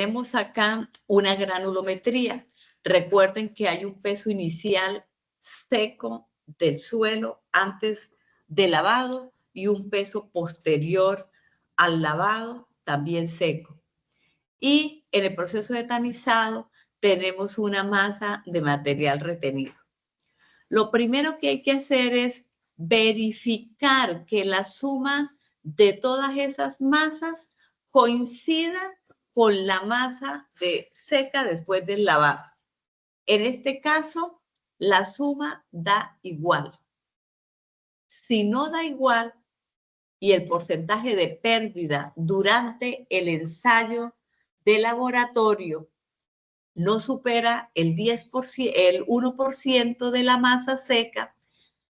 Tenemos acá una granulometría. Recuerden que hay un peso inicial seco del suelo antes del lavado y un peso posterior al lavado también seco. Y en el proceso de tamizado tenemos una masa de material retenido. Lo primero que hay que hacer es verificar que la suma de todas esas masas coincida con la masa seca después del lavado. En este caso, la suma da igual. Si no da igual y el porcentaje de pérdida durante el ensayo de laboratorio no supera el 10%, el 1% de la masa seca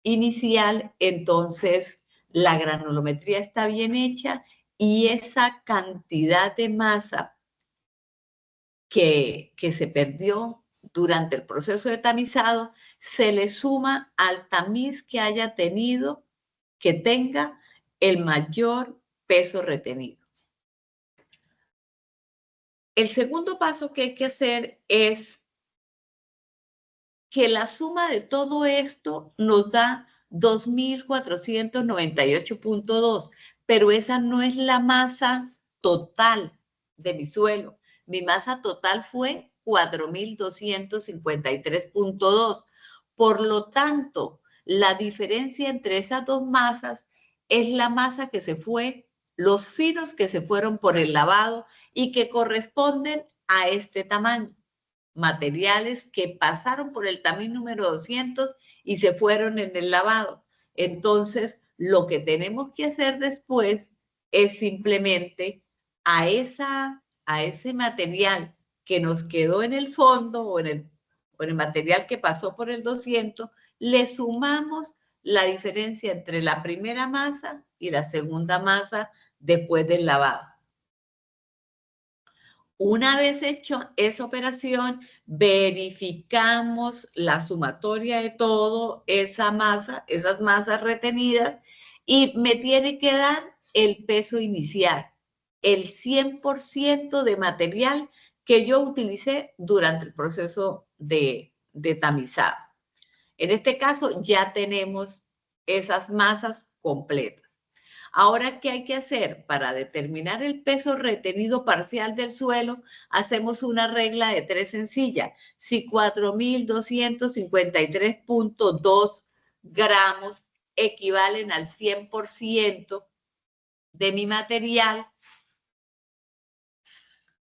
inicial, entonces la granulometría está bien hecha y esa cantidad de masa que se perdió durante el proceso de tamizado se le suma al tamiz que haya tenido, que tenga el mayor peso retenido. El segundo paso que hay que hacer es que la suma de todo esto nos da 2.498.2, pero esa no es la masa total de mi suelo. Mi masa total fue 4.253.2. Por lo tanto, la diferencia entre esas dos masas es la masa que se fue, los finos que se fueron por el lavado y que corresponden a este tamaño. Materiales que pasaron por el tamiz número 200 y se fueron en el lavado. Entonces, lo que tenemos que hacer después es simplemente a ese material que nos quedó en el fondo o en el material que pasó por el 200, le sumamos la diferencia entre la primera masa y la segunda masa después del lavado. Una vez hecho esa operación, verificamos la sumatoria de todo, esa masa, esas masas retenidas, y me tiene que dar el peso inicial, el 100% de material que yo utilicé durante el proceso de tamizado. En este caso ya tenemos esas masas completas. Ahora, ¿qué hay que hacer? Para determinar el peso retenido parcial del suelo, hacemos una regla de 3 sencilla. Si 4.253.2 gramos equivalen al 100% de mi material,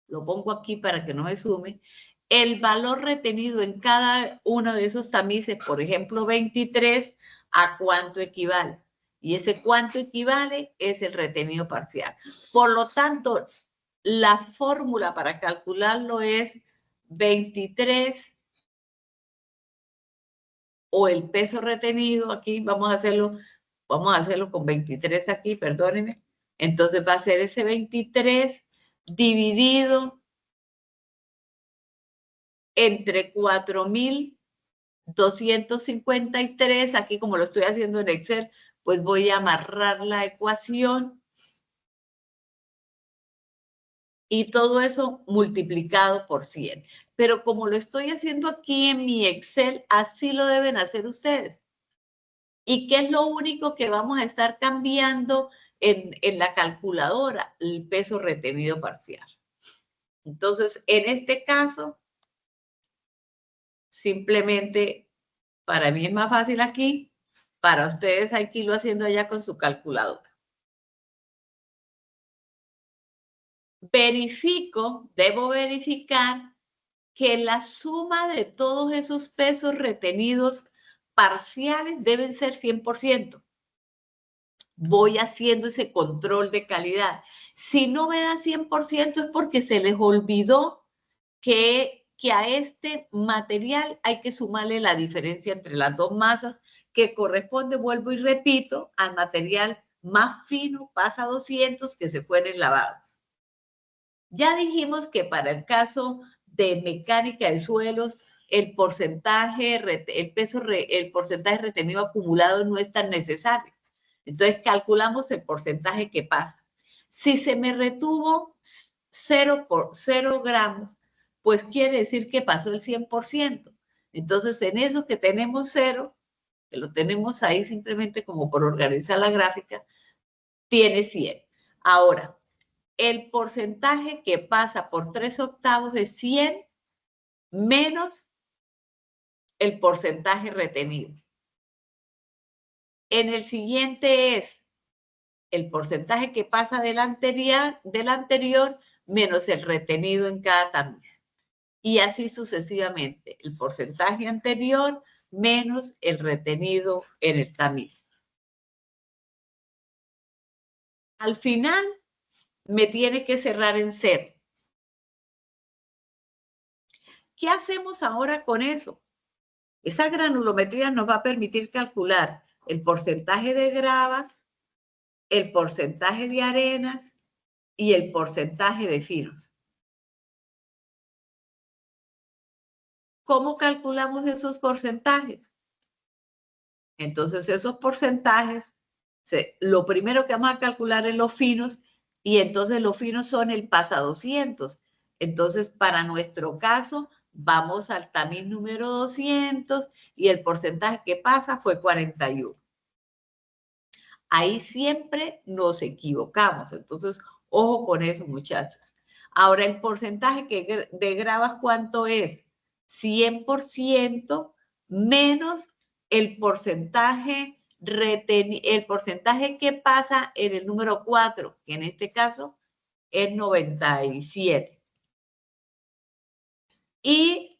lo pongo aquí para que no me sume, el valor retenido en cada uno de esos tamices, por ejemplo, 23, ¿a cuánto equivale? Y ese cuánto equivale es el retenido parcial. Por lo tanto, la fórmula para calcularlo es 23 o el peso retenido, aquí vamos a hacerlo con 23 aquí, perdónenme. Entonces va a ser ese 23 dividido entre 4.253, aquí como lo estoy haciendo en Excel, pues voy a amarrar la ecuación y todo eso multiplicado por 100. Pero como lo estoy haciendo aquí en mi Excel, así lo deben hacer ustedes. ¿Y qué es lo único que vamos a estar cambiando en la calculadora? El peso retenido parcial. Entonces, en este caso, simplemente, para mí es más fácil aquí, para ustedes hay que irlo haciendo allá con su calculadora. Debo verificar que la suma de todos esos pesos retenidos parciales deben ser 100%. Voy haciendo ese control de calidad. Si no me da 100% es porque se les olvidó que a este material hay que sumarle la diferencia entre las dos masas que corresponde, vuelvo y repito, al material más fino, pasa 200, que se fue en el lavado. Ya dijimos que para el caso de mecánica de suelos, el porcentaje retenido acumulado no es tan necesario. Entonces calculamos el porcentaje que pasa. Si se me retuvo 0 gramos, pues quiere decir que pasó el 100%. Entonces, en eso que tenemos 0, que lo tenemos ahí simplemente como por organizar la gráfica, tiene 100. Ahora, el porcentaje que pasa por 3/8 es 100 menos el porcentaje retenido. En el siguiente es el porcentaje que pasa del anterior menos el retenido en cada tamiz. Y así sucesivamente, el porcentaje anterior menos el retenido en el tamiz. Al final, me tiene que cerrar en 0. ¿Qué hacemos ahora con eso? Esa granulometría nos va a permitir calcular el porcentaje de gravas, el porcentaje de arenas y el porcentaje de finos. ¿Cómo calculamos esos porcentajes? Entonces, esos porcentajes, lo primero que vamos a calcular es los finos, y entonces los finos son el pasa 200. Entonces, para nuestro caso, vamos al tamiz número 200 y el porcentaje que pasa fue 41. Ahí siempre nos equivocamos. Entonces, ojo con eso, muchachos. Ahora, el porcentaje de gravas, ¿cuánto es? 100% menos el porcentaje que pasa en el número 4, que en este caso es 97. Y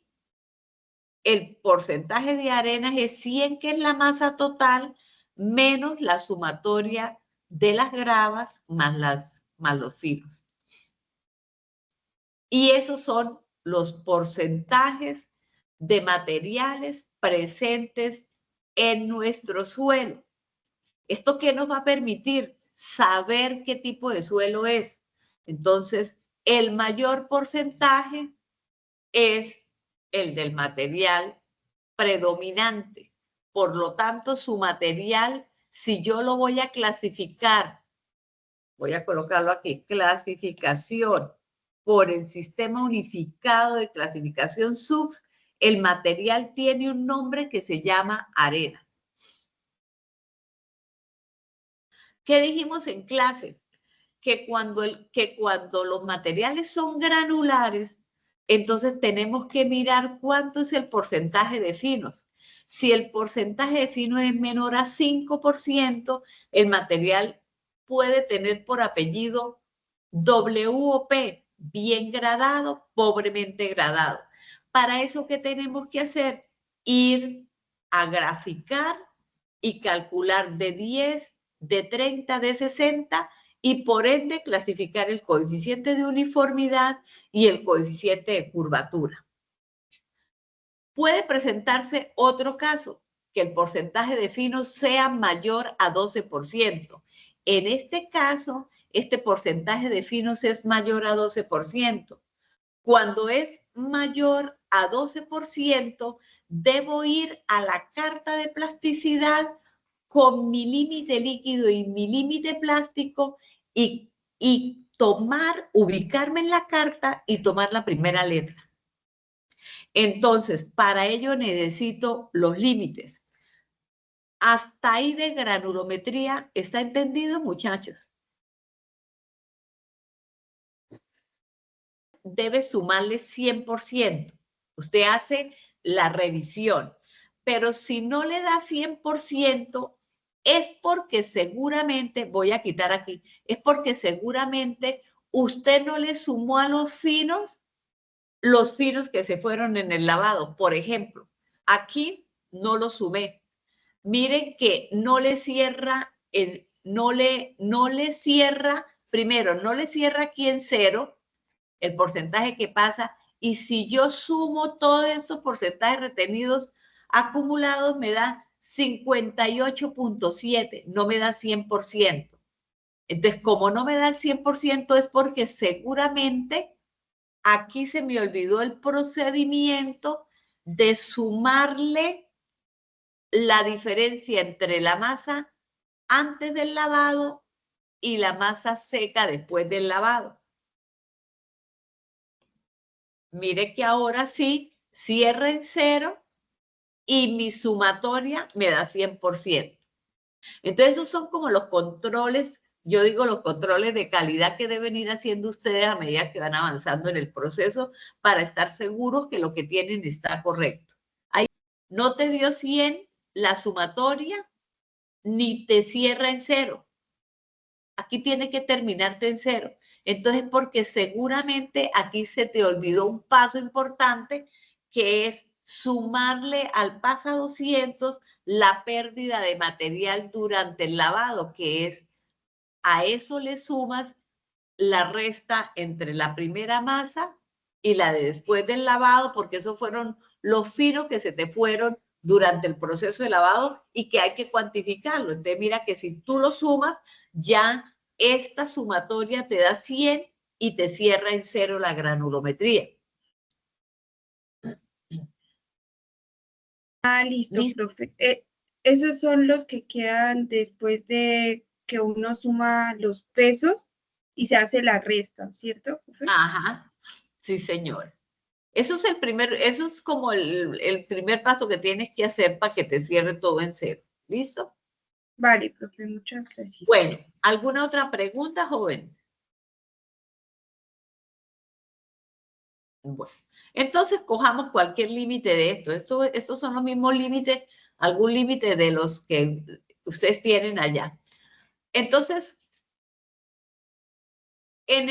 el porcentaje de arenas es 100, que es la masa total, menos la sumatoria de las gravas más los finos. Y esos son los porcentajes de materiales presentes en nuestro suelo. ¿Esto qué nos va a permitir? Saber qué tipo de suelo es. Entonces, el mayor porcentaje es el del material predominante. Por lo tanto, su material, si yo lo voy a clasificar, voy a colocarlo aquí, clasificación por el Sistema Unificado de Clasificación SUBS, el material tiene un nombre que se llama arena. ¿Qué dijimos en clase? Que cuando los materiales son granulares, entonces tenemos que mirar cuánto es el porcentaje de finos. Si el porcentaje de finos es menor a 5%, el material puede tener por apellido WOP, bien gradado, pobremente gradado. Para eso, ¿qué tenemos que hacer? Ir a graficar y calcular de 10, de 30, de 60, y por ende clasificar el coeficiente de uniformidad y el coeficiente de curvatura. Puede presentarse otro caso, que el porcentaje de finos sea mayor a 12%. En este caso, este porcentaje de finos es mayor a 12%. Cuando es mayor a 12%, debo ir a la carta de plasticidad con mi límite líquido y mi límite plástico y ubicarme en la carta y tomar la primera letra. Entonces, para ello necesito los límites. Hasta ahí de granulometría, ¿está entendido, muchachos? Debe sumarle 100%. Usted hace la revisión, pero si no le da 100%, es porque seguramente, voy a quitar aquí, es porque seguramente usted no le sumó a los finos que se fueron en el lavado. Por ejemplo, aquí no lo sumé. Miren que no le cierra, primero, no le cierra aquí en 0, el porcentaje que pasa, y si yo sumo todos estos porcentajes retenidos acumulados, me da 58.7, no me da 100%. Entonces, como no me da el 100%, es porque seguramente aquí se me olvidó el procedimiento de sumarle la diferencia entre la masa antes del lavado y la masa seca después del lavado. mire que ahora sí cierra en 0 y mi sumatoria me da 100%. Entonces, esos son como los controles, yo digo los controles de calidad que deben ir haciendo ustedes a medida que van avanzando en el proceso para estar seguros que lo que tienen está correcto. Ahí no te dio 100 la sumatoria, ni te cierra en 0. Aquí tiene que terminarte en 0. Entonces, porque seguramente aquí se te olvidó un paso importante, que es sumarle al PAS a 200 la pérdida de material durante el lavado, que es, a eso le sumas la resta entre la primera masa y la de después del lavado, porque esos fueron los finos que se te fueron durante el proceso de lavado y que hay que cuantificarlo. Entonces, mira que si tú lo sumas, ya esta sumatoria te da 100 y te cierra en 0 la granulometría. Listo, profe. Esos son los que quedan después de que uno suma los pesos y se hace la resta, ¿cierto, profe? Ajá, sí, señor. Eso es como el primer paso que tienes que hacer para que te cierre todo en 0. ¿Listo? Vale, profe, muchas gracias. Bueno, ¿alguna otra pregunta, joven? Bueno, entonces cojamos cualquier límite de esto. Estos son los mismos límites, algún límite de los que ustedes tienen allá. Entonces, en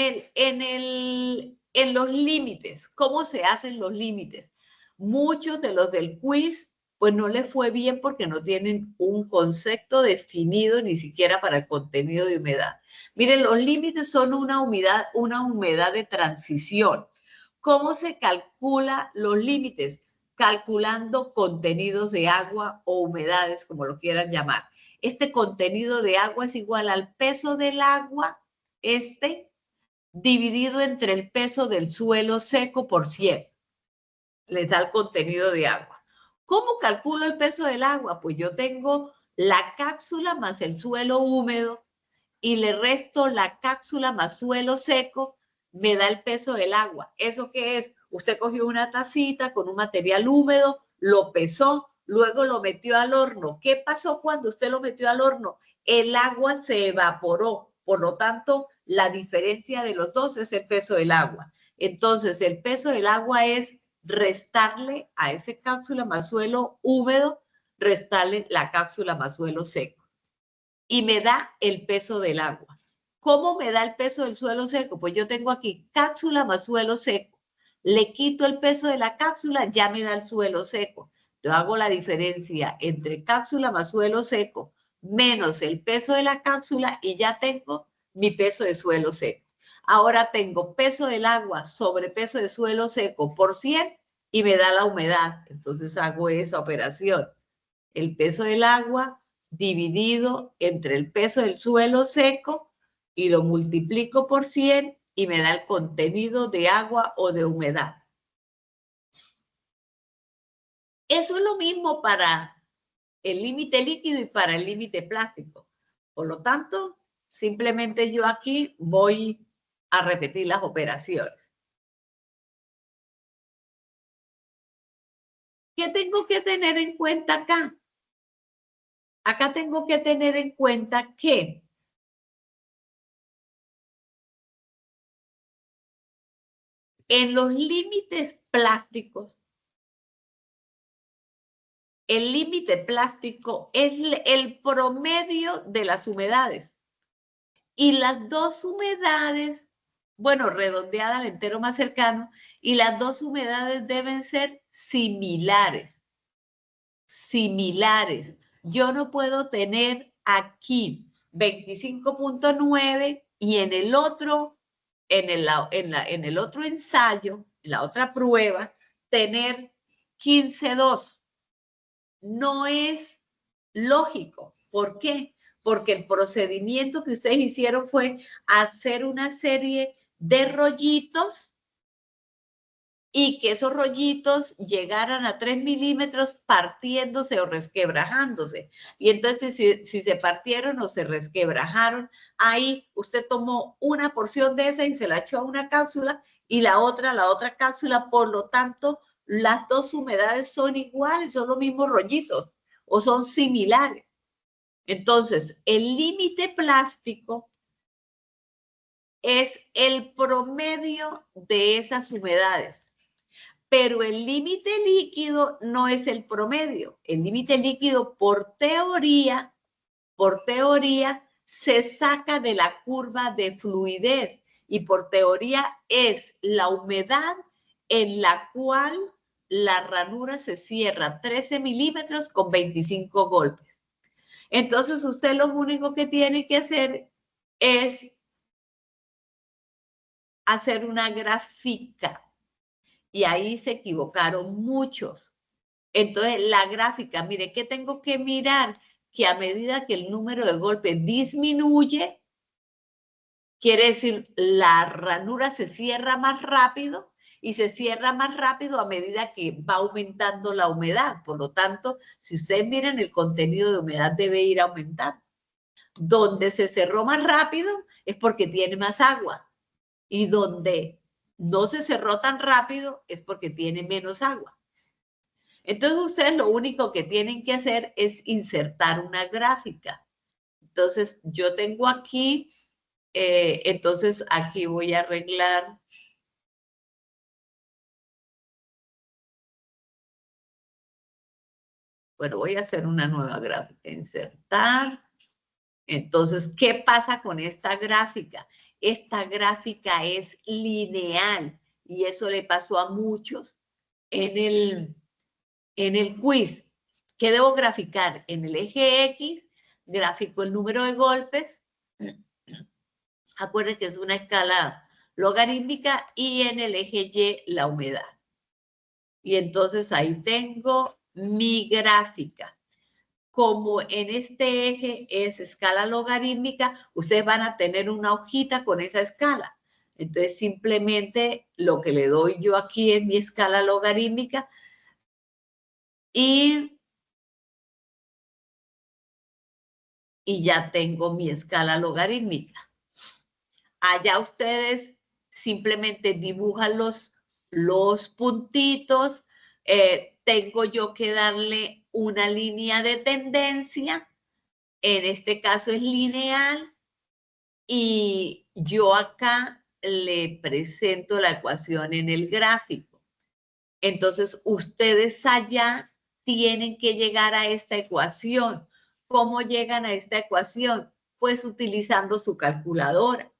los límites, ¿cómo se hacen los límites? Muchos de los del quiz, pues no les fue bien porque no tienen un concepto definido ni siquiera para el contenido de humedad. Miren, los límites son una humedad de transición. ¿Cómo se calcula los límites? Calculando contenidos de agua o humedades, como lo quieran llamar. Este contenido de agua es igual al peso del agua, dividido entre el peso del suelo seco por 100. Les da el contenido de agua. ¿Cómo calculo el peso del agua? Pues yo tengo la cápsula más el suelo húmedo y le resto la cápsula más suelo seco, me da el peso del agua. ¿Eso qué es? Usted cogió una tacita con un material húmedo, lo pesó, luego lo metió al horno. ¿Qué pasó cuando usted lo metió al horno? El agua se evaporó, por lo tanto, la diferencia de los dos es el peso del agua. Entonces, el peso del agua es restarle a esa cápsula más suelo húmedo, restarle la cápsula más suelo seco. Y me da el peso del agua. ¿Cómo me da el peso del suelo seco? Pues yo tengo aquí cápsula más suelo seco. Le quito el peso de la cápsula, ya me da el suelo seco. Yo hago la diferencia entre cápsula más suelo seco menos el peso de la cápsula y ya tengo mi peso de suelo seco. Ahora tengo peso del agua sobre peso de suelo seco por 100 y me da la humedad. Entonces hago esa operación. El peso del agua dividido entre el peso del suelo seco y lo multiplico por 100 y me da el contenido de agua o de humedad. Eso es lo mismo para el límite líquido y para el límite plástico. Por lo tanto, simplemente yo aquí voy a repetir las operaciones. ¿Qué tengo que tener en cuenta acá? Acá tengo que tener en cuenta que en los límites plásticos, el límite plástico es el promedio de las humedades. Y las dos humedades, bueno, redondeada al entero más cercano, y las dos humedades deben ser similares. Similares. Yo no puedo tener aquí 25.9 y en el otro, en el otro ensayo, en la otra prueba, tener 15.2. No es lógico. ¿Por qué? Porque el procedimiento que ustedes hicieron fue hacer una serie de rollitos y que esos rollitos llegaran a 3 milímetros partiéndose o resquebrajándose. Y entonces, si se partieron o se resquebrajaron, ahí usted tomó una porción de esa y se la echó a una cápsula y la otra cápsula, por lo tanto, las dos humedades son iguales, son los mismos rollitos o son similares. Entonces, el límite plástico es el promedio de esas humedades, pero el límite líquido no es el promedio. El límite líquido, por teoría, se saca de la curva de fluidez y por teoría es la humedad en la cual la ranura se cierra 13 milímetros con 25 golpes. Entonces, usted lo único que tiene que hacer es hacer una gráfica. Y ahí se equivocaron muchos. Entonces, la gráfica, mire, ¿qué tengo que mirar? Que a medida que el número de golpes disminuye, quiere decir, la ranura se cierra más rápido y se cierra más rápido a medida que va aumentando la humedad. Por lo tanto, si ustedes miran, el contenido de humedad debe ir aumentando. Donde se cerró más rápido es porque tiene más agua y donde no se cerró tan rápido es porque tiene menos agua. Entonces, ustedes lo único que tienen que hacer es insertar una gráfica. Entonces, yo tengo aquí, entonces aquí voy a arreglar. Bueno, voy a hacer una nueva gráfica, insertar. Entonces, ¿qué pasa con esta gráfica? Esta gráfica es lineal y eso le pasó a muchos en el quiz. ¿Qué debo graficar? En el eje X, gráfico el número de golpes. Acuérdense que es una escala logarítmica y en el eje Y la humedad. Y entonces ahí tengo mi gráfica. Como en este eje es escala logarítmica, ustedes van a tener una hojita con esa escala. Entonces, simplemente lo que le doy yo aquí es mi escala logarítmica y ya tengo mi escala logarítmica. Allá ustedes simplemente dibujan los puntitos. Tengo yo que darle una línea de tendencia. En este caso es lineal. Y yo acá le presento la ecuación en el gráfico. Entonces, ustedes allá tienen que llegar a esta ecuación. ¿Cómo llegan a esta ecuación? Pues utilizando su calculadora.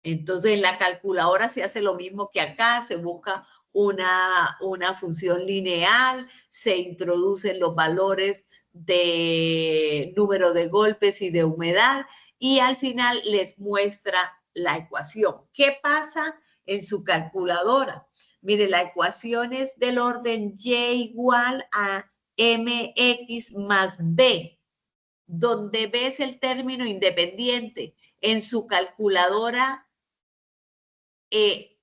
Entonces, en la calculadora se hace lo mismo que acá, se busca una función lineal, se introducen los valores de número de golpes y de humedad y al final les muestra la ecuación. ¿Qué pasa en su calculadora? Mire, la ecuación es del orden Y igual a mx más b, donde b es el término independiente. En su calculadora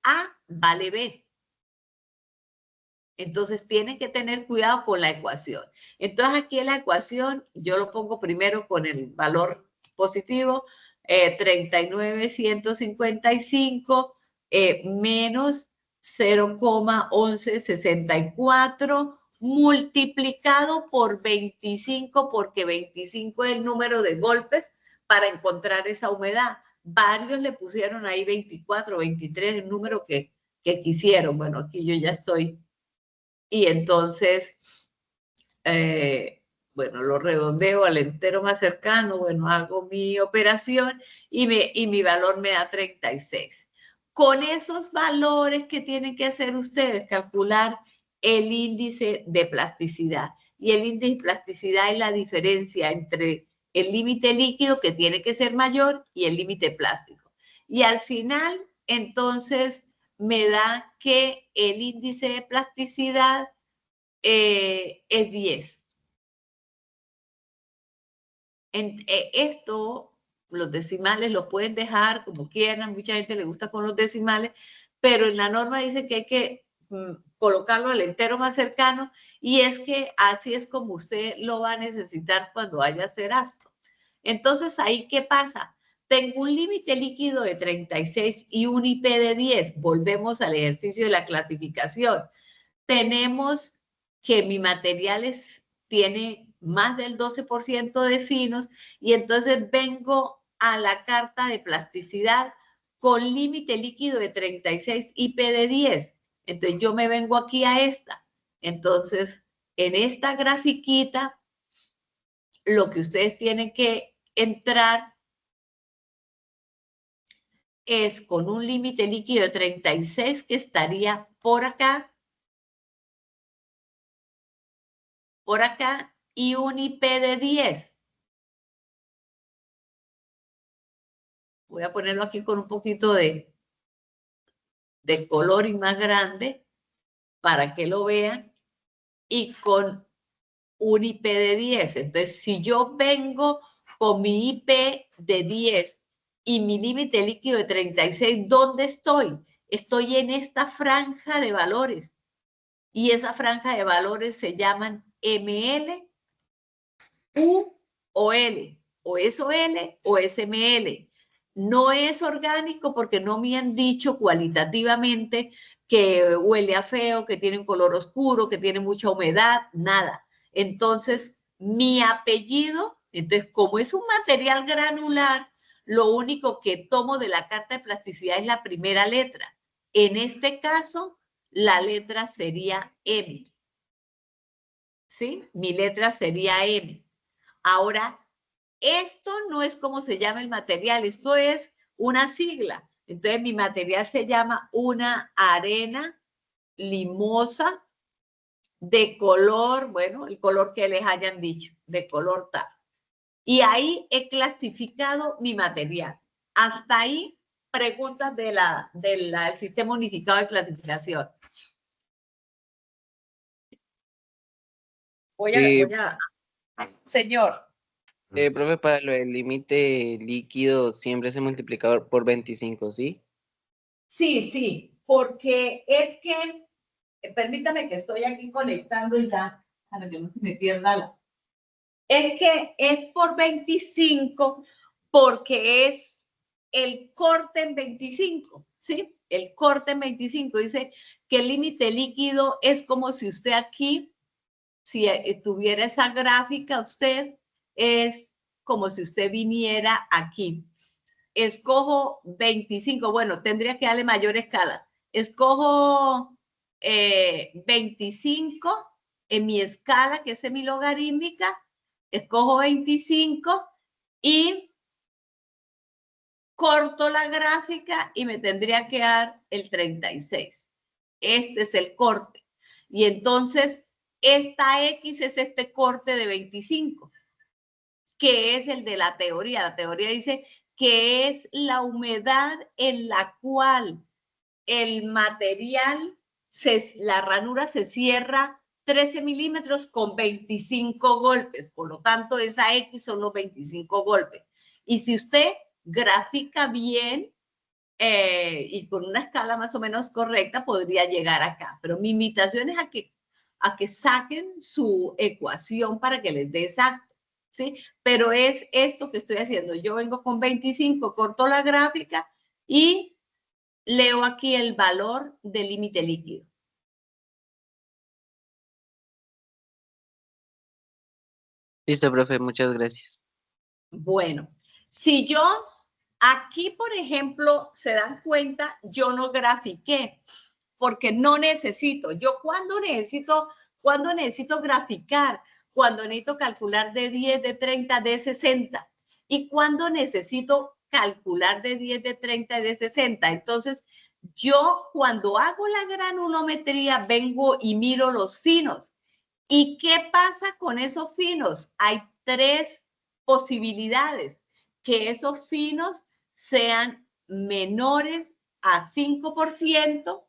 A vale B. Entonces, tienen que tener cuidado con la ecuación. Entonces, aquí en la ecuación, yo lo pongo primero con el valor positivo, 39,155 menos 0,1164 multiplicado por 25, porque 25 es el número de golpes para encontrar esa humedad. Varios le pusieron ahí 24, 23, el número que quisieron. Bueno, aquí yo ya estoy. Y entonces, bueno, lo redondeo al entero más cercano, bueno, hago mi operación y mi valor me da 36. Con esos valores que tienen que hacer ustedes, calcular el índice de plasticidad. Y el índice de plasticidad es la diferencia entre el límite líquido, que tiene que ser mayor, y el límite plástico. Y al final, entonces, me da que el índice de plasticidad es 10. Esto, los decimales los pueden dejar como quieran, mucha gente le gusta con los decimales, pero en la norma dice que hay que colocarlo al entero más cercano y es que así es como usted lo va a necesitar cuando vaya a hacer esto. Entonces, ¿ahí qué pasa? tengo un límite líquido de 36 y un IP de 10. Volvemos al ejercicio de la clasificación. Tenemos que mi material tiene más del 12% de finos y entonces vengo a la carta de plasticidad con límite líquido de 36 IP de 10. Entonces yo me vengo aquí a esta. Entonces, en esta grafiquita, lo que ustedes tienen que entrar es con un límite líquido de 36 que estaría por acá, y un IP de 10. Voy a ponerlo aquí con un poquito de color y más grande para que lo vean, y con un IP de 10. Entonces, si yo vengo con mi IP de 10 y mi límite líquido de 36, ¿dónde estoy? Estoy en esta franja de valores. Y esa franja de valores se llaman ML, U o L, o SOL o SML. No es orgánico porque no me han dicho cualitativamente que huele a feo, que tiene un color oscuro, que tiene mucha humedad, nada. Entonces, mi apellido, entonces, como es un material granular, lo único que tomo de la carta de plasticidad es la primera letra. En este caso, la letra sería M. ¿Sí? Mi letra sería M. Ahora, esto no es como se llama el material, esto es una sigla. Entonces, mi material se llama una arena limosa de color, bueno, el color que les hayan dicho, de color tal. Y ahí he clasificado mi material. Hasta ahí, preguntas del sistema unificado de clasificación. Señor. Profe, para lo del límite líquido siempre es el multiplicador por 25, ¿sí? Sí, porque es que, permítame que estoy aquí conectando ya, para que no se me pierda la... Es que es por 25 porque es el corte en 25, ¿sí? El corte en 25 dice que el límite líquido es como si usted aquí, si tuviera esa gráfica, usted es como si usted viniera aquí. Escojo 25, bueno, tendría que darle mayor escala. Escojo 25 en mi escala, que es semilogarítmica, escojo 25 y corto la gráfica y me tendría que dar el 36. Este es el corte. Y entonces, esta X es este corte de 25, que es el de la teoría. La teoría dice que es la humedad en la cual el material, la ranura se cierra 13 milímetros con 25 golpes. Por lo tanto, esa X son los 25 golpes. Y si usted grafica bien y con una escala más o menos correcta, podría llegar acá. Pero mi invitación es a que saquen su ecuación para que les dé exacto. ¿Sí? Pero es esto que estoy haciendo. Yo vengo con 25, corto la gráfica y leo aquí el valor del límite líquido. Listo, profe, muchas gracias. Bueno, si yo aquí, por ejemplo, se dan cuenta, yo no grafiqué porque no necesito. Yo cuando necesito graficar, cuando necesito calcular de 10, de 30, de 60 y cuando necesito calcular de 10, de 30 y de 60. Entonces, yo cuando hago la granulometría vengo y miro los finos. ¿Y qué pasa con esos finos? Hay tres posibilidades: que esos finos sean menores a 5%,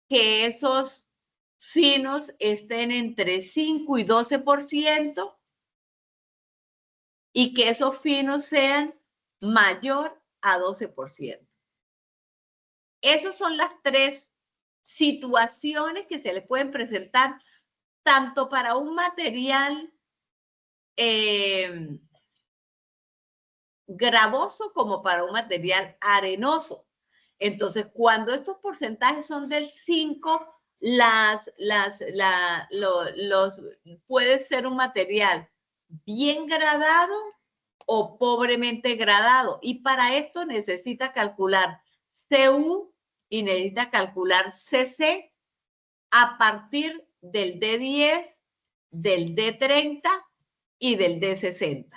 que esos finos estén entre 5 y 12% y que esos finos sean mayor a 12%. Esas son las tres situaciones que se le pueden presentar tanto para un material gravoso como para un material arenoso. Entonces, cuando estos porcentajes son del 5, puede ser un material bien gradado o pobremente gradado. Y para esto necesita calcular CU y necesita calcular CC a partir del D10, del D30 y del D60.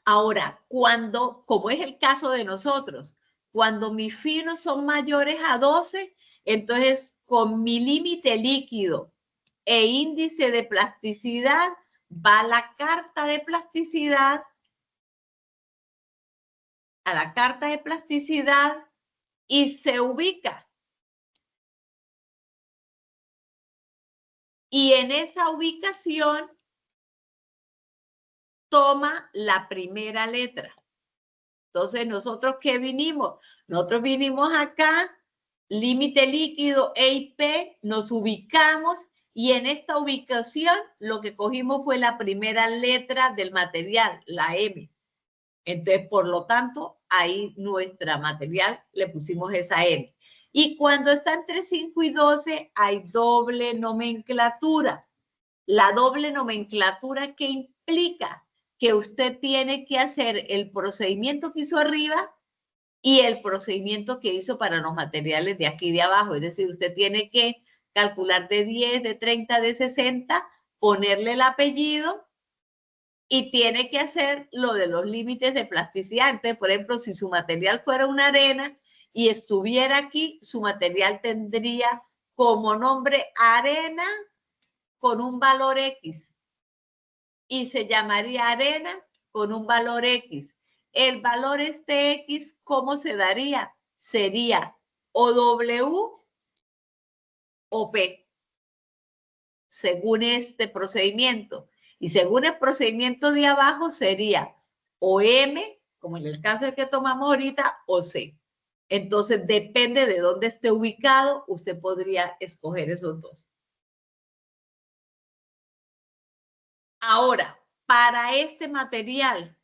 Ahora, como es el caso de nosotros, cuando mis finos son mayores a 12, entonces con mi límite líquido e índice de plasticidad va la carta de plasticidad, a la carta de plasticidad y se ubica. Y en esa ubicación toma la primera letra. Entonces, ¿nosotros qué vinimos? Nosotros vinimos acá, límite líquido EIP, nos ubicamos y en esta ubicación lo que cogimos fue la primera letra del material, la M. Entonces, por lo tanto, ahí nuestra material le pusimos esa M. Y cuando está entre 5 y 12 hay doble nomenclatura. La doble nomenclatura, ¿qué implica? Que usted tiene que hacer el procedimiento que hizo arriba y el procedimiento que hizo para los materiales de aquí de abajo. Es decir, usted tiene que calcular de 10, de 30, de 60, ponerle el apellido y tiene que hacer lo de los límites de plasticidad. Entonces, por ejemplo, si su material fuera una arena y estuviera aquí, su material tendría como nombre arena con un valor X y se llamaría arena con un valor X. El valor este X, ¿cómo se daría? Sería o W o P, según este procedimiento. Y según el procedimiento de abajo sería o M, como en el caso que tomamos ahorita, o C. Entonces, depende de dónde esté ubicado, usted podría escoger esos dos. Ahora, para este material,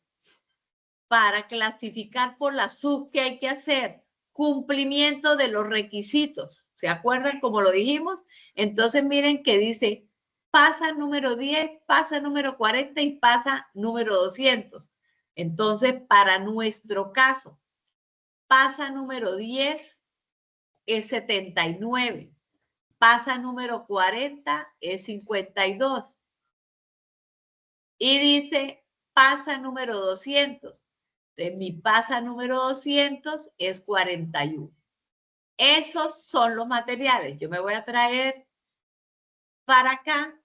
para clasificar por la sub, ¿qué hay que hacer? Cumplimiento de los requisitos. ¿Se acuerdan como lo dijimos? Entonces, miren que dice, pasa número 10, pasa número 40 y pasa número 200. Entonces, para nuestro caso, pasa número 10 es 79. Pasa número 40 es 52. Y dice, pasa número 200. Entonces, mi pasa número 200 es 41. Esos son los materiales. Yo me voy a traer para acá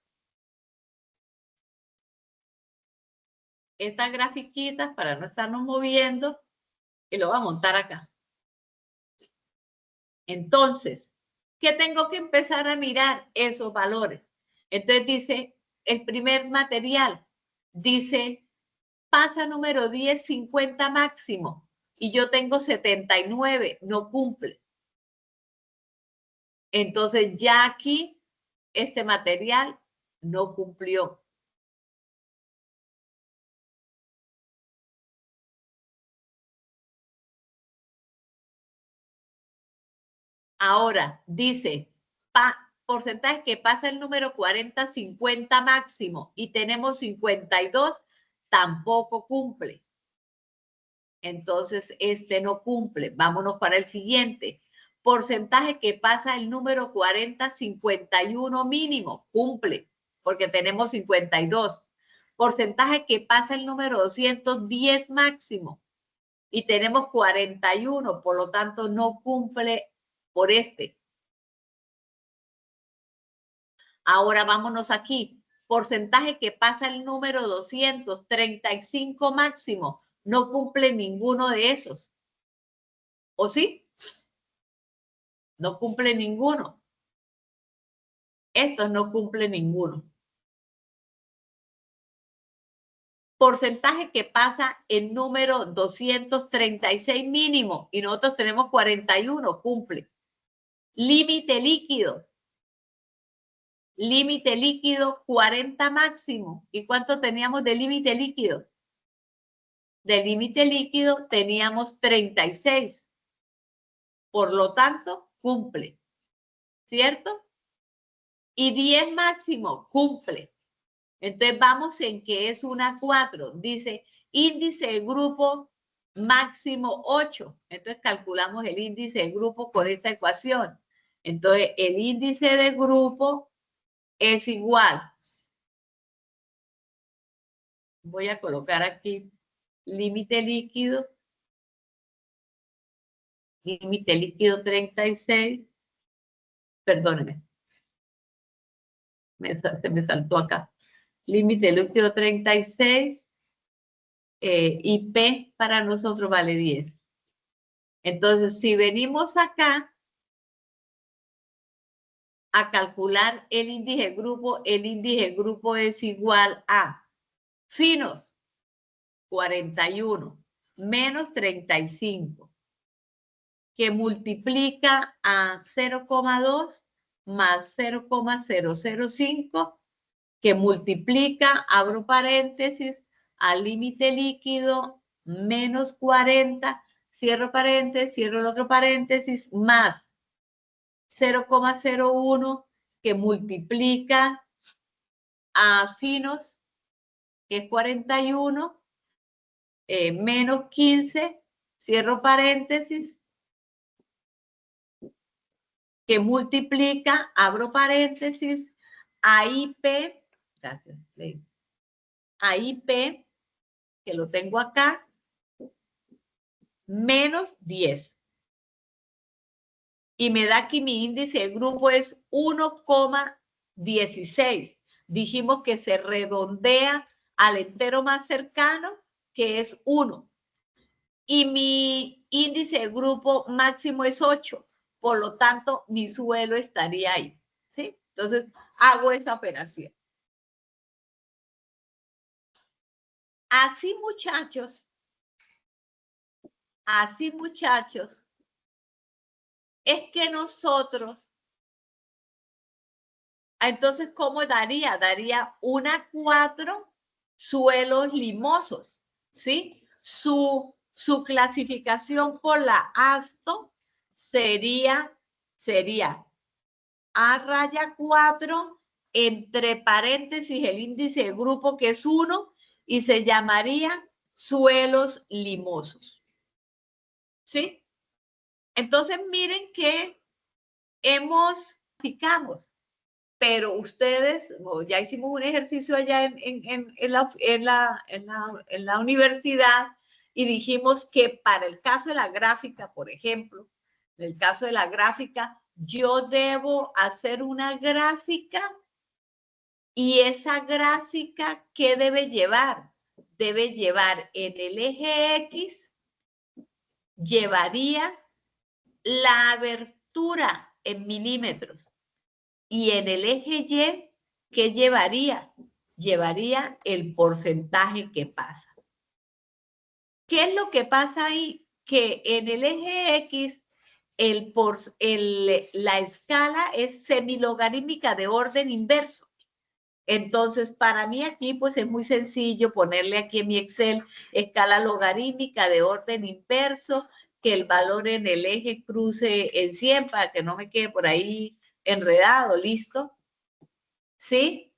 estas grafiquitas para no estarnos moviendo y lo voy a montar acá. Entonces, ¿qué tengo que empezar a mirar? Esos valores. Entonces dice, el primer material, dice, pasa número 10, 50 máximo. Y yo tengo 79, no cumple. Entonces ya aquí este material no cumplió. Ahora dice, porcentaje que pasa el número 40, 50 máximo y tenemos 52, tampoco cumple. Entonces este no cumple. Vámonos para el siguiente. Porcentaje que pasa el número 40, 51 mínimo, cumple, porque tenemos 52. Porcentaje que pasa el número 210 máximo y tenemos 41, por lo tanto no cumple por este. Ahora vámonos aquí. Porcentaje que pasa el número 235 máximo, no cumple ninguno de esos. ¿O sí? No cumple ninguno. Estos no cumple ninguno. Porcentaje que pasa el número 236 mínimo y nosotros tenemos 41, cumple. Límite líquido. Límite líquido 40 máximo. ¿Y cuánto teníamos de límite líquido? del límite líquido teníamos 36. Por lo tanto, cumple, ¿cierto? Y 10 máximo, cumple. Entonces vamos en que es una 4. Dice índice de grupo máximo 8. Entonces calculamos el índice de grupo con esta ecuación. Entonces el índice de grupo es igual. Voy a colocar aquí límite líquido 36. Perdóneme. Se me saltó acá. Límite líquido 36 y P para nosotros vale 10. Entonces, si venimos acá a calcular el índice de grupo es igual a finos 41 menos 35, que multiplica a 0,2 más 0,005, que multiplica, abro paréntesis, al límite líquido menos 40, cierro paréntesis, cierro el otro paréntesis, más 0,01, que multiplica a finos, que es 41, menos 15, cierro paréntesis, que multiplica, abro paréntesis, a IP, gracias, a IP, que lo tengo acá, menos 10. Y me da que mi índice de grupo es 1,16. Dijimos que se redondea al entero más cercano, que es 1. Y mi índice de grupo máximo es 8. Por lo tanto, mi suelo estaría ahí. ¿Sí? Entonces, hago esa operación. Así, muchachos, es que nosotros, entonces, ¿cómo daría? Daría una 4 suelos limosos, ¿sí? Su clasificación por la ASTO sería A raya 4, entre paréntesis el índice de grupo que es 1 y se llamaría suelos limosos. ¿Sí? Entonces miren que ficamos, pero ustedes, ya hicimos un ejercicio allá en la universidad y dijimos que para el caso de la gráfica, por ejemplo, en el caso de la gráfica, yo debo hacer una gráfica y esa gráfica, ¿qué debe llevar? Debe llevar en el eje X, llevaría la abertura en milímetros. Y en el eje Y, ¿qué llevaría? Llevaría el porcentaje que pasa. ¿Qué es lo que pasa ahí? Que en el eje X, la escala es semilogarítmica de orden inverso. Entonces, para mí aquí, pues es muy sencillo ponerle aquí en mi Excel escala logarítmica de orden inverso, que el valor en el eje cruce en 100 para que no me quede por ahí enredado, ¿listo? ¿Sí?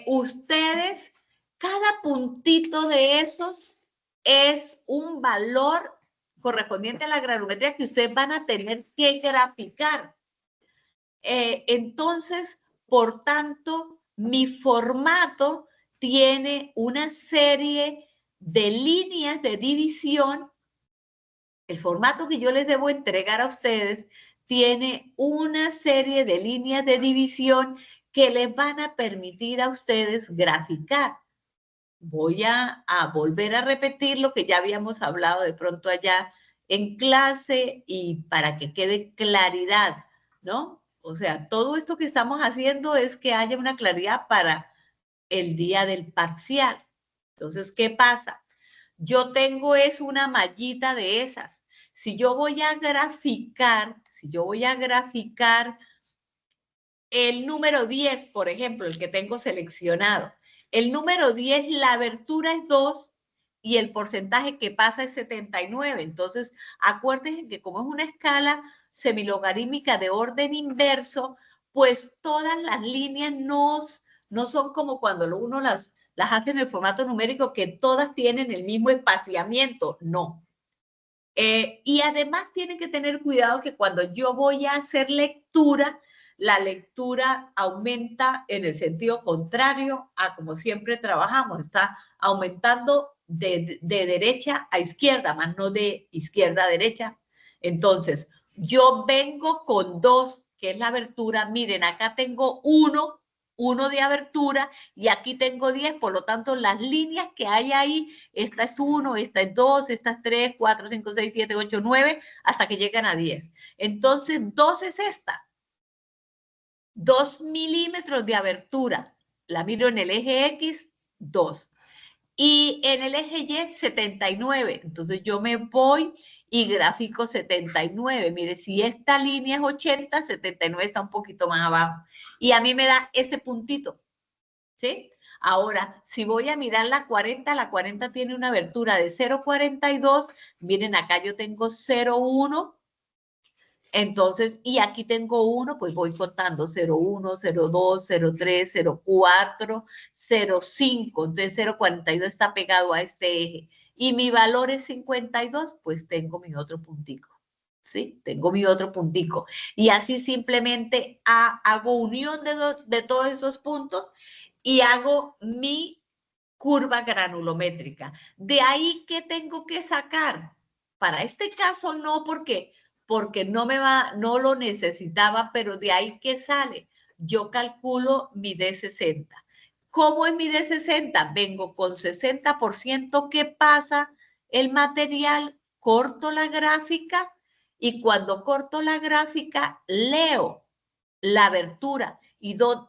Ustedes, cada puntito de esos es un valor correspondiente a la granulometría que ustedes van a tener que graficar. Entonces, por tanto, mi formato tiene una serie de líneas de división. El formato que yo les debo entregar a ustedes tiene una serie de líneas de división que les van a permitir a ustedes graficar. Voy a volver a repetir lo que ya habíamos hablado de pronto allá en clase y para que quede claridad, ¿no? O sea, todo esto que estamos haciendo es que haya una claridad para el día del parcial. Entonces, ¿qué pasa? Yo tengo una mallita de esas. Si yo voy a graficar el número 10, por ejemplo, el que tengo seleccionado, el número 10, la abertura es 2 y el porcentaje que pasa es 79. Entonces, acuérdense que como es una escala semilogarítmica de orden inverso, pues todas las líneas no son como cuando uno las hace en el formato numérico, que todas tienen el mismo espaciamiento. No. Y además tienen que tener cuidado que cuando yo voy a hacer lectura, la lectura aumenta en el sentido contrario a como siempre trabajamos. Está aumentando de derecha a izquierda, más no de izquierda a derecha. Entonces, yo vengo con 2, que es la abertura. Miren, acá tengo 1 de abertura y aquí tengo 10, por lo tanto las líneas que hay ahí, esta es 1, esta es 2, esta es 3, 4, 5, 6, 7, 8, 9, hasta que llegan a 10. Entonces 2 es esta, 2 milímetros de abertura, la miro en el eje X, 2. Y en el eje Y, 79. Entonces yo me voy y gráfico 79. Mire, si esta línea es 80, 79 está un poquito más abajo. Y a mí me da ese puntito, ¿sí? Ahora, si voy a mirar la 40 tiene una abertura de 0,42. Miren, acá yo tengo 0,1. Entonces, y aquí tengo 1, pues voy contando 0,1, 0,2, 0,3, 0,4, 0,5. Entonces 0,42 está pegado a este eje. Y mi valor es 52, pues tengo mi otro puntico. ¿Sí? Tengo mi otro puntico. Y así simplemente hago unión de todos esos puntos y hago mi curva granulométrica. De ahí, ¿qué tengo que sacar? Para este caso no, porque no lo necesitaba, pero de ahí que sale, yo calculo mi D60. ¿Cómo es mi D60? Vengo con 60% que pasa el material, corto la gráfica y cuando corto la gráfica leo la abertura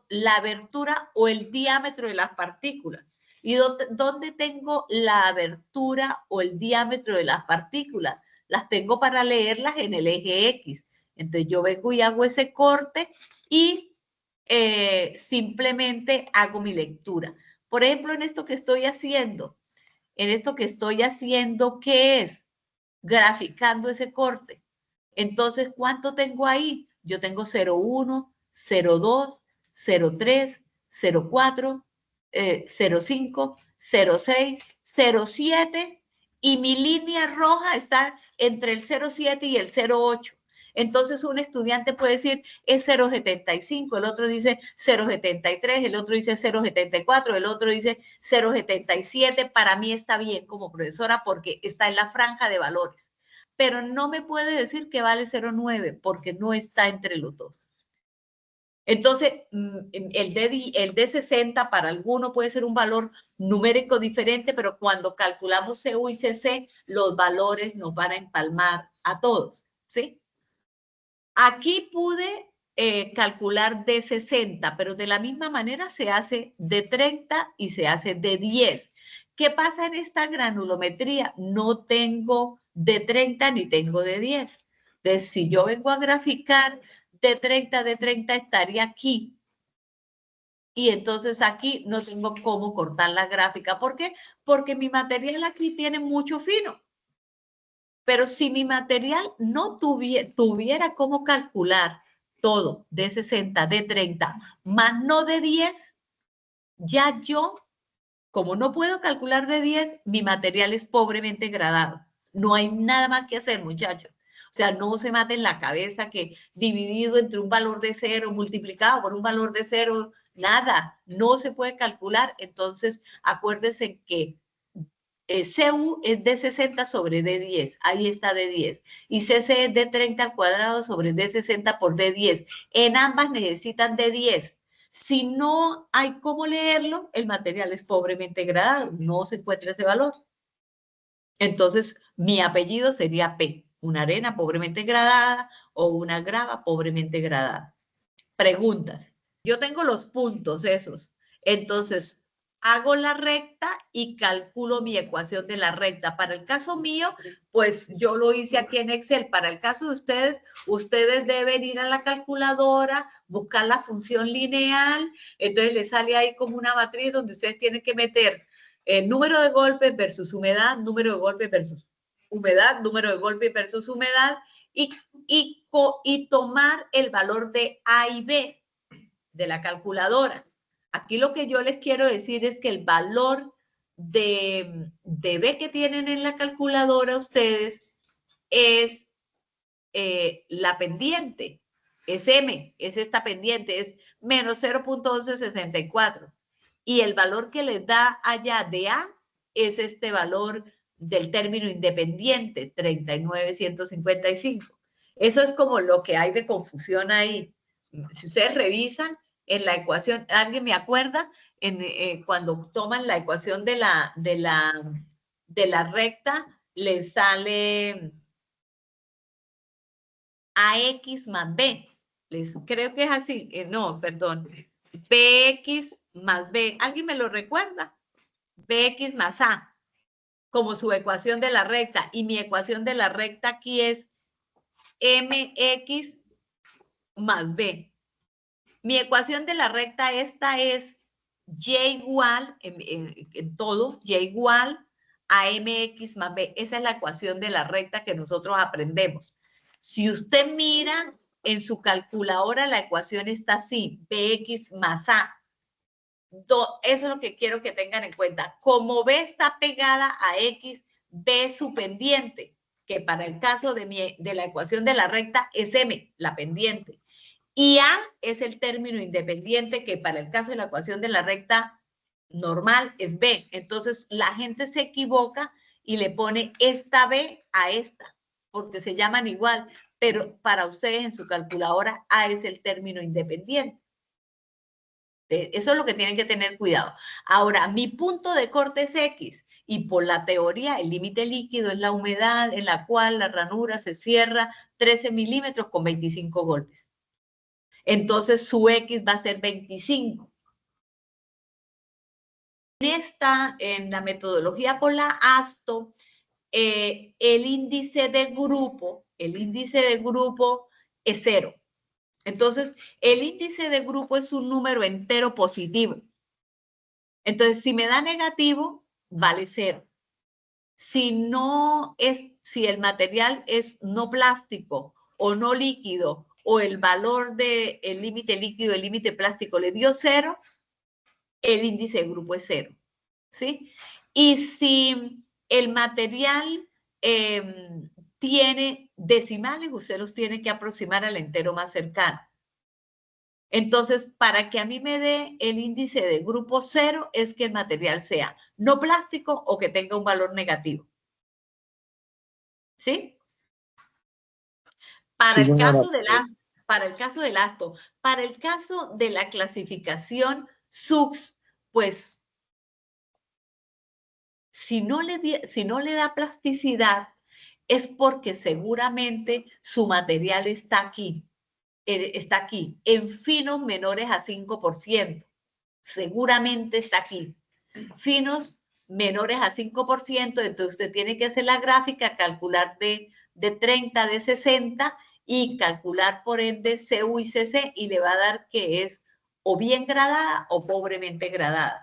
la abertura o el diámetro de las partículas. ¿Y dónde tengo la abertura o el diámetro de las partículas? Las tengo para leerlas en el eje X. Entonces yo vengo y hago ese corte y simplemente hago mi lectura. Por ejemplo, en esto que estoy haciendo, ¿qué es? Graficando ese corte. Entonces, ¿cuánto tengo ahí? Yo tengo 0,1, 0,2, 0,3, 0,4, 0,5, 0,6, 0,7 y mi línea roja está entre el 0,7 y el 0,8. Entonces un estudiante puede decir es 0,75, el otro dice 0,73, el otro dice 0,74, el otro dice 0,77. Para mí está bien como profesora porque está en la franja de valores. Pero no me puede decir que vale 0,9 porque no está entre los dos. Entonces, el D60 para alguno puede ser un valor numérico diferente, pero cuando calculamos CU y CC, los valores nos van a empalmar a todos, ¿sí? Aquí pude calcular D60, pero de la misma manera se hace D30 y se hace D10. ¿Qué pasa en esta granulometría? No tengo D30 ni tengo D10. Entonces, si yo vengo a graficar D30 estaría aquí. Y entonces aquí no tengo cómo cortar la gráfica. ¿Por qué? Porque mi material aquí tiene mucho fino. Pero si mi material no tuviera cómo calcular todo de 60, de 30, más no de 10, ya yo, como no puedo calcular de 10, mi material es pobremente gradado. No hay nada más que hacer, muchachos. O sea, no se maten la cabeza que dividido entre un valor de 0, multiplicado por un valor de 0, nada, no se puede calcular. Entonces, acuérdense que CU es D60 sobre D10, ahí está D10, y CC es D30 al cuadrado sobre D60 por D10. En ambas necesitan D10. Si no hay cómo leerlo, el material es pobremente gradado, no se encuentra ese valor. Entonces, mi apellido sería P, una arena pobremente gradada o una grava pobremente gradada. Preguntas. Yo tengo los puntos esos. Entonces, hago la recta y calculo mi ecuación de la recta. Para el caso mío, pues yo lo hice aquí en Excel. Para el caso de ustedes, ustedes deben ir a la calculadora, buscar la función lineal. Entonces, les sale ahí como una matriz donde ustedes tienen que meter número de golpes versus humedad, número de golpes versus humedad, número de golpes versus humedad, y tomar el valor de A y B de la calculadora. Aquí lo que yo les quiero decir es que el valor de B que tienen en la calculadora ustedes es la pendiente, es M, es esta pendiente, es menos 0.1164. Y el valor que les da allá de A es este valor del término independiente, 39.155. Eso es como lo que hay de confusión ahí. Si ustedes revisan en la ecuación, ¿alguien me acuerda? Cuando toman la ecuación de la recta, les sale AX más B. Creo que es así. No, perdón. BX más B. ¿Alguien me lo recuerda? BX más A, como su ecuación de la recta. Y mi ecuación de la recta aquí es MX más B. Mi ecuación de la recta esta es Y igual, en todo, Y igual a MX más B. Esa es la ecuación de la recta que nosotros aprendemos. Si usted mira en su calculadora, la ecuación está así, BX más A. Eso es lo que quiero que tengan en cuenta. Como B está pegada a X, B es su pendiente, que para el caso de la ecuación de la recta es M, la pendiente. Y A es el término independiente, que para el caso de la ecuación de la recta normal es B. Entonces, la gente se equivoca y le pone esta B a esta, porque se llaman igual, pero para ustedes en su calculadora A es el término independiente. Eso es lo que tienen que tener cuidado. Ahora, mi punto de corte es X, y por la teoría, el límite líquido es la humedad en la cual la ranura se cierra 13 milímetros con 25 golpes. Entonces, su X va a ser 25. En la metodología por la ASTO, el índice de grupo es 0. Entonces, el índice de grupo es un número entero positivo. Entonces, si me da negativo, vale 0. Si el material es no plástico o no líquido, o el valor del límite líquido, el límite plástico le dio 0, el índice de grupo es 0. ¿Sí? Y si el material tiene decimales, usted los tiene que aproximar al entero más cercano. Entonces, para que a mí me dé el índice de grupo 0, es que el material sea no plástico o que tenga un valor negativo. ¿Sí? Para el caso del ASTO, para el caso de la clasificación SUX, pues, si no le da plasticidad, es porque seguramente su material está aquí, en finos menores a 5%. Seguramente está aquí. Finos menores a 5%, entonces usted tiene que hacer la gráfica, calcular de 30, de 60 y calcular por ende CU y CC, y le va a dar que es o bien gradada o pobremente gradada.